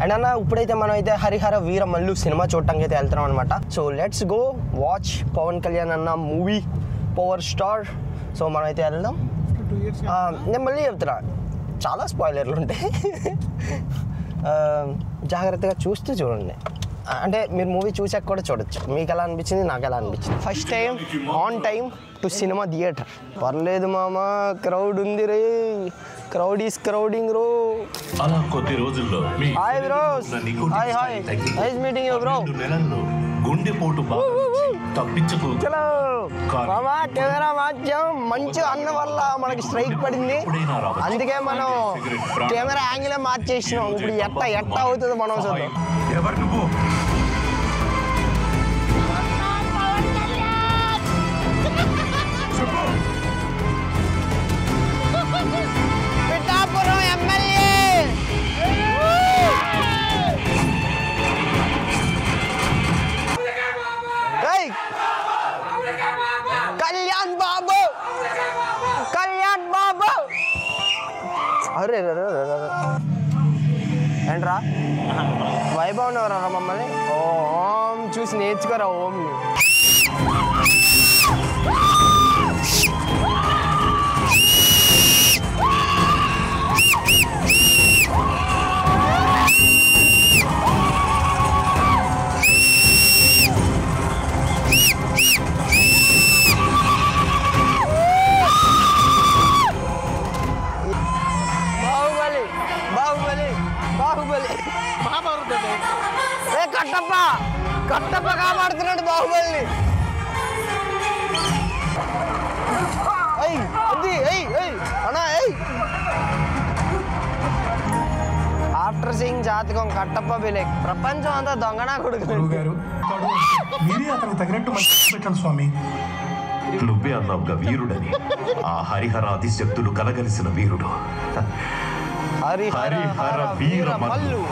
And అన్న ఇప్పుడైతే మనం అయితే హరిహర వీరమల్లు సినిమా చూడటానికి అయితే వెళ్తున్నాం అనమాట. So let's go watch Pawan Kalyan అన్న మూవీ పవర్ స్టార్. సో మనం అయితే వెళ్దాం. నేను మళ్ళీ చెప్తున్నా, చాలా స్పాయిలర్లు ఉంటాయి, జాగ్రత్తగా చూస్తూ చూడండి. అంటే మీరు మూవీ చూసాక కూడా చూడొచ్చు. మీకు ఎలా అనిపించింది, నాకు ఎలా అనిపించింది. First time on time to cinema theatre. పర్లేదు మామ, క్రౌడ్ ఉంది రే, క్రౌడ్ ఈస్ క్రౌడింగ్ రో. అలా కొద్ది రోజుల్లో hi bro. Hi hi, nice meeting you bro. గుండెపోటు తప్పించుకో. చలో మామ, కెమెరా మార్చాం. మంచి అన్న వల్ల మనకి స్ట్రైక్ పడింది, అందుకే మనం కెమెరా యాంగిల్ మార్చేసినాం. ఇప్పుడు ఎట్ట అవుతుంది మనం చూద్దాం. ఎవరు నువ్వు? పిఠాపురం ఎమ్మెల్యే కళ్యాణ్ బాబు, కళ్యాణ్ బాబు. అరే ఏంట్రా వైభవ్ ఎవరా మమ్మల్ని ఓం చూసి నేర్చుకోరా ఓంని. కట్టప్ప కాపాడుతున్నాడు బాహుబలిని. ఆఫ్టర్ సీయింగ్ జాతకం కట్టప్ప విలేక్ ప్రపంచం అంతా దొంగనా కొడుకు. స్వామి నువ్వే అన్నావుగా వీరుడని. ఆ హరిహరాది శక్తులు కలగలిసిన వీరుడు హరిహర వీరమల్లు.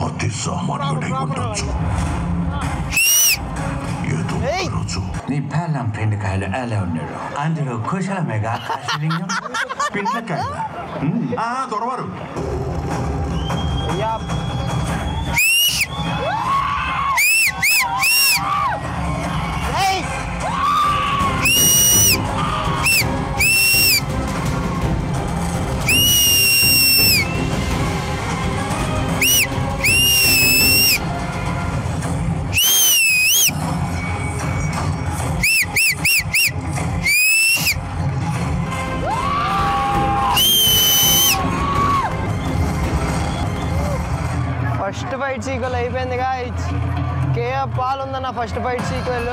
అతి సామాన్యుడై ఉండొచ్చు. నీ పెళ్ళం పిండికాయలు ఎలా ఉన్నాడు? అందులో కుశలమేగా కాశలింగం? పిండికాయలు దొరవారు. ఫస్ట్ ఫైట్ సీక్వెల్ అయిపోయిందిగా. కేఎఫ్ పాల్ ఉందన్న ఫస్ట్ ఫైట్ సీక్వెల్.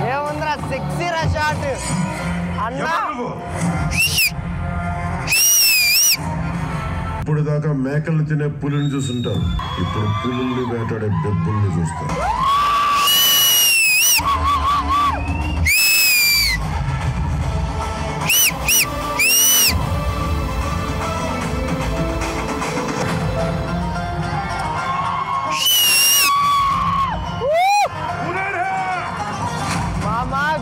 ఏముందిరా సెక్సీరా షాట్ అన్నా. ఇప్పుడు దాకా మేకలు తినే పులిని చూస్తుంటారు, ఇప్పుడు పులుల్ని వేటాడే బెబ్బుల్ని చూస్తారు.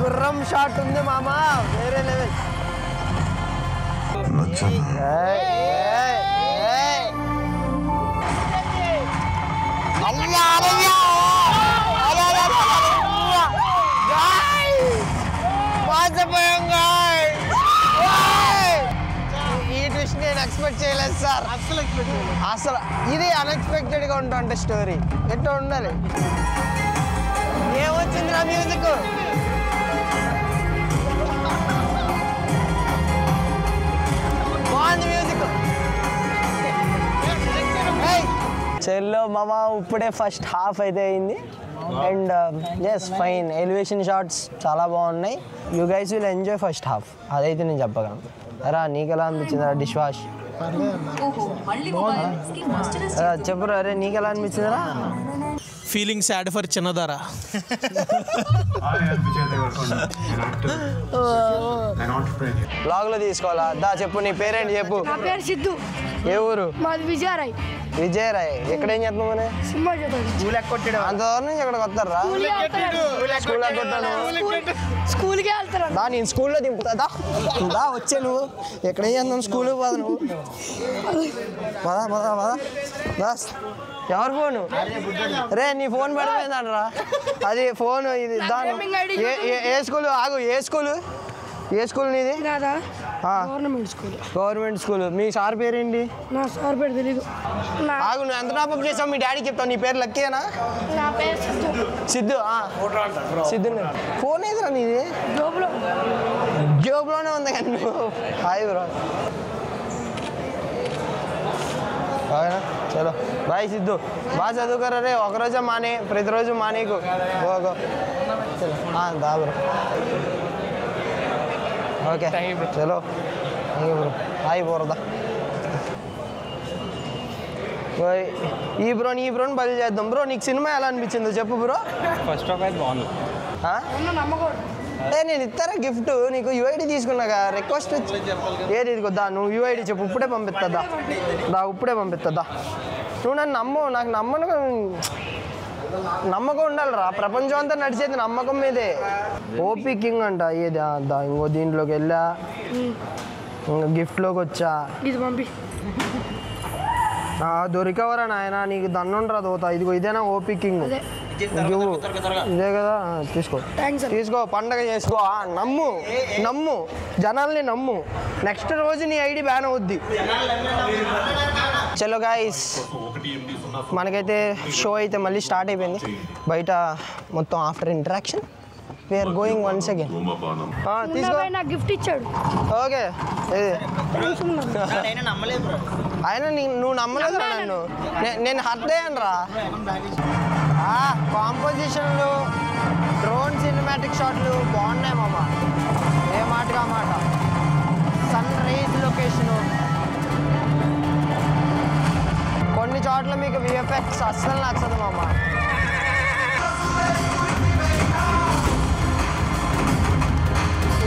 గుర్రం షాట్ ఉంది మామా, వేరే లెవెల్. ఈ ట్విస్ట్ నేను ఎక్స్పెక్ట్ చేయలేదు సార్. అసలు ఇది అన్ఎక్స్పెక్టెడ్ గా ఉంటుంది స్టోరీ. ఎట్లా ఉండాలి. ఏమొచ్చింది నా మ్యూజిక్. బాగుంది మ్యూజిక్. చెల్లో మామ ఇప్పుడే ఫస్ట్ హాఫ్ అయితే అయింది. And yes fine elevation shots చాలా బాగున్నాయి. You guys will enjoy first half, అదైతే నేను చెప్పగలను. రా నీకు ఎలా అనిపించిందిరా డిష్ వాష్? చెప్పురా అరే నీకు ఎలా అనిపించిందిరా? ఫీలింగ్ సాడ్ ఫర్ చిన్నదారా. బ్లాగ్ లో తీసుకోవాలా? దా చెప్పు, నీ పేరేంటి చెప్పు. నా పేరు సిద్ధు. ఏ ఊరు? మాది విజయరాయ్. విజయరాయ్. ఎక్కడ ఏం చేస్తున్నావు మరి? సినిమా చూద్దాం. అంత దూరం నుంచి ఎక్కడికి వస్తారా? స్కూల్ ఎక్కొట్టాను. స్కూల్కే వెళ్తారా? దా నేను స్కూల్లో దింపుతా. దా వచ్చే నువ్వు ఎక్కడ ఏం చేస్తున్నావు? స్కూల్కి పోదు నువ్వు. పదా పదా పదా దా. ఎవరు ఫోను? రే నీ ఫోన్ పడిపోయిందంటరా. అది ఫోన్ ఇది దాని ఏ స్కూల్? ఆగు, ఏ స్కూల్? ఏ స్కూల్ నీది? Government school. Government school. మీ సార్ పేరేంటి? నా సార్ పేరు తెలీదు. ఆగు, నువ్వు ఎంత టాపప్ చేసావు మీ డాడీకి చెప్తావు. నీ పేరు లక్కీనా? నా పేరు సిద్ధు. సిద్ధు. సిద్ధు ఫోన్ ఏదిరా నీది? జోబులోనే ఉంది కానీ నువ్వు. Hi bro. చలో బాయ్ సిద్ధు. బాగా చదువుకోరా రే. ఒకరోజే మానే, ప్రతిరోజు మానేకు. గో దా బ్రో. ఓకే చలో బ్రో. హాయ్ బోరదా. ఈ బ్రోని బలి చేద్దాం. బ్రో నీకు సినిమా ఎలా అనిపించిందో చెప్పు బ్రో. ఫస్ట్ ఆఫ్ అయితే బాగుంది. నేను ఇస్తారా గిఫ్ట్ నీకు? యూఐడి తీసుకున్నాగా, రిక్వెస్ట్ ఏది ఇదిగొద్దా. నువ్వు యూఐడి చెప్పు, ఇప్పుడే పంపిస్తుందా. ఇప్పుడే పంపిస్తుందా. నువ్వు నన్ను నమ్ము. నాకు నమ్మకం ఉండాలిరా. ప్రపంచం అంతా నడిచేది నమ్మకం మీదే. ఓపీ కింగ్ అంట. ఏది ఇంకో దీంట్లోకి వెళ్ళా, ఇంకా గిఫ్ట్లోకి వచ్చా. దొరికవరా నాయన, నీకు దన్నుండ్రా దోతా. ఇదిగో ఇదేనా ఓపీ కింగ్? ఇదే కదా, తీసుకో పండగ చేసుకో. నమ్ము జనాల్ని నమ్ము. నెక్స్ట్ రోజు నీ ఐడి బ్యాన్ అవుద్ది. చలో గైస్, మనకైతే షో అయితే మళ్ళీ స్టార్ట్ అయిపోయింది. బయట మొత్తం after interaction we're going once again. తీసుకో. గిఫ్ట్ ఇచ్చాడు. ఓకే. ఆయన నువ్వు నమ్మలేదురా నన్ను. నేను హర్ట్ అయ్యాను రా. కాంపోజిషన్లు, డ్రోన్ సినిమాటిక్ షాట్లు బాగున్నాయి మామ. ఏ మాటగా మాట. Sunrise location. కొన్ని చోట్ల మీకు విఎఫ్ఎక్స్ అస్సలు నచ్చదు మామ.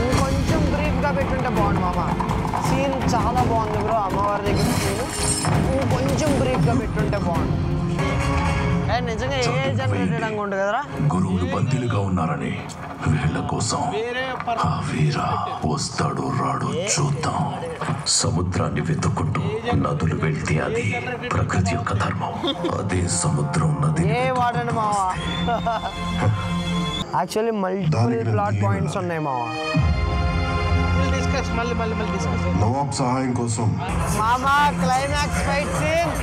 ఇంకొంచెం బ్రీఫ్గా పెట్టుంటే బాగుంది మామ. సీన్ చాలా బాగుంది బ్రో. అమ్మవారి దగ్గర సీన్ ఇంకొంచెం బ్రీఫ్గా పెట్టుంటే బాగుంది. నిజంగా ఏ జనరేటెడ్ ఉంటుంది కదరా. గురువులు బందీలుగా ఉన్నారని వీళ్ళ కోసం ఆ వీర వస్తాడు రాడు చూద్దాం. సముద్రాన్ని వెతుక్కుంటూ నదులు వెళ్తే అది ప్రకృతి యొక్క ధర్మం. అదే సముద్రం నది. ఏ వాడండి మావా. యాక్చువల్లీ మల్టిపుల్ ప్లాట్ పాయింట్స్ ఉన్నాయి మావా. నవాబ్ సహాయం కోసం మామా క్లైమాక్స్ ఫైట్ సీన్.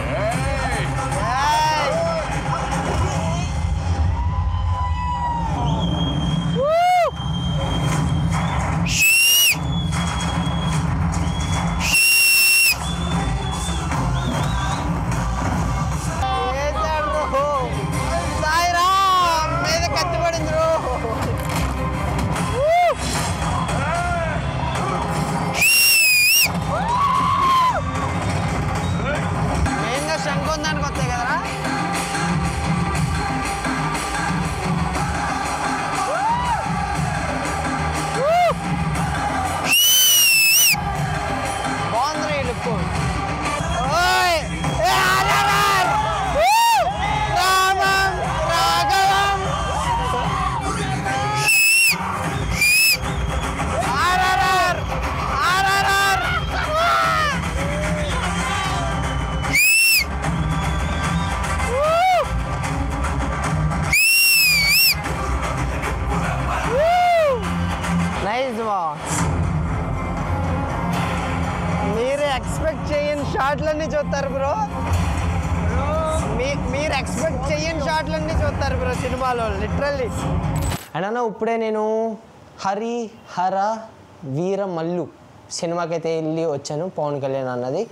శంకొందానికి వస్తాయి కదరా. బాగుంది లుక్. రామం రాఘవం మీరు ఎక్స్పెక్ట్ చేయని షాట్లన్నీ చూస్తారు బ్రో. మీరు ఎక్స్పెక్ట్ చేయని షాట్లన్నీ చూస్తారు బ్రో సినిమాలో లిటరల్లీ. అయినా ఇప్పుడే నేను హరిహర వీర మల్లు సినిమాకి అయితే వెళ్ళి వచ్చాను. పవన్ కళ్యాణ్ అన్నది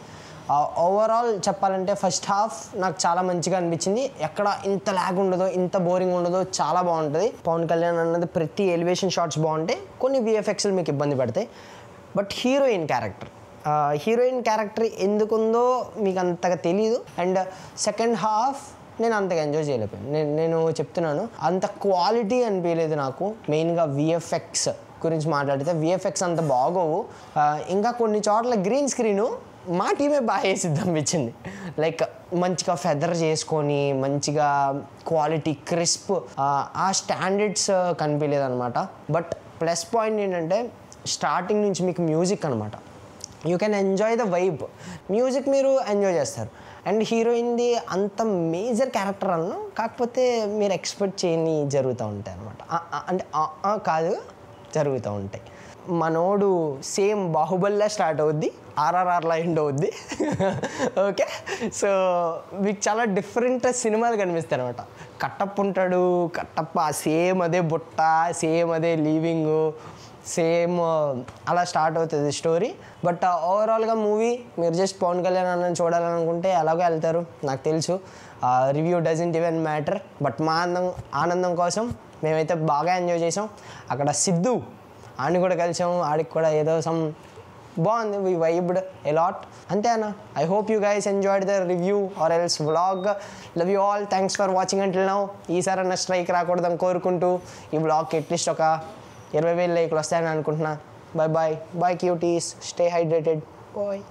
ఓవరాల్ చెప్పాలంటే ఫస్ట్ హాఫ్ నాకు చాలా మంచిగా అనిపించింది. ఎక్కడ ఇంత ల్యాగ్ ఉండదో, ఇంత బోరింగ్ ఉండదో, చాలా బాగుంటుంది. పవన్ కళ్యాణ్ అన్నది ప్రతి ఎలివేషన్ షాట్స్ బాగుంటాయి, కొన్ని విఎఫ్ఎక్స్లు మీకు ఇబ్బంది పడతాయి. బట్ హీరోయిన్ క్యారెక్టర్ ఎందుకుందో మీకు అంతగా తెలీదు. అండ్ సెకండ్ హాఫ్ నేను అంతగా ఎంజాయ్ చేయలేకపోయాను. నేను చెప్తున్నాను, అంత క్వాలిటీ అనిపించలేదు నాకు. మెయిన్గా విఎఫ్ఎక్స్ గురించి మాట్లాడితే విఎఫ్ఎక్స్ అంత బాగోవు. ఇంకా కొన్ని చోట్ల గ్రీన్ స్క్రీను మా టీమే బాగా వేసిద్ది అనిపించింది. లైక్ మంచిగా ఫెదర్ చేసుకొని మంచిగా క్వాలిటీ క్రిస్ప్ ఆ స్టాండర్డ్స్ కనిపించలేదు అనమాట. బట్ ప్లస్ పాయింట్ ఏంటంటే స్టార్టింగ్ నుంచి మీకు మ్యూజిక్ అనమాట. You can enjoy the vibe. Music మీరు ఎంజాయ్ చేస్తారు. అండ్ హీరోయిన్ది అంత మేజర్ క్యారెక్టర్ అన్ను, కాకపోతే మీరు ఎక్స్పెక్ట్ చేయని జరుగుతూ ఉంటాయి అనమాట. అంటే కాదు, జరుగుతూ ఉంటాయి. మనోడు సేమ్ బాహుబలిలా స్టార్ట్ అవుద్ది, ఆర్ఆర్ఆర్లా ఎండ్ అవుద్ది. ఓకే, సో మీకు చాలా డిఫరెంట్ సినిమాలు కనిపిస్తాయి అనమాట. కట్టప్ప ఉంటాడు, కట్టప్ప సేమ్ అదే బుట్ట, సేమ్ అదే లీవింగు, సేమ్ అలా స్టార్ట్ అవుతుంది స్టోరీ. బట్ ఓవరాల్గా మూవీ మీరు జస్ట్ పవన్ కళ్యాణ్ అన్నని చూడాలనుకుంటే ఎలాగో వెళ్తారు, నాకు తెలుసు. Review doesn't even matter. But మా ఆనందం కోసం మేమైతే బాగా ఎంజాయ్ చేసాం. అక్కడ సిద్ధు ఆడిని కూడా కలిసాము, ఆడికి కూడా ఏదో సమ్ బాగుంది, వీ వైబ్డ్ ఎ లాట్. అంతే అన్న. I hope you guys enjoyed the review or else vlog. Love you all, thanks for watching until now. ఈసారి అన్న స్ట్రైక్ రాకూడదని కోరుకుంటూ ఈ వ్లాగ్కి అట్లీస్ట్ ఒక 20,000 లైక్లు వస్తాయని అనుకుంటున్నా. Bye cuties, stay hydrated, bye.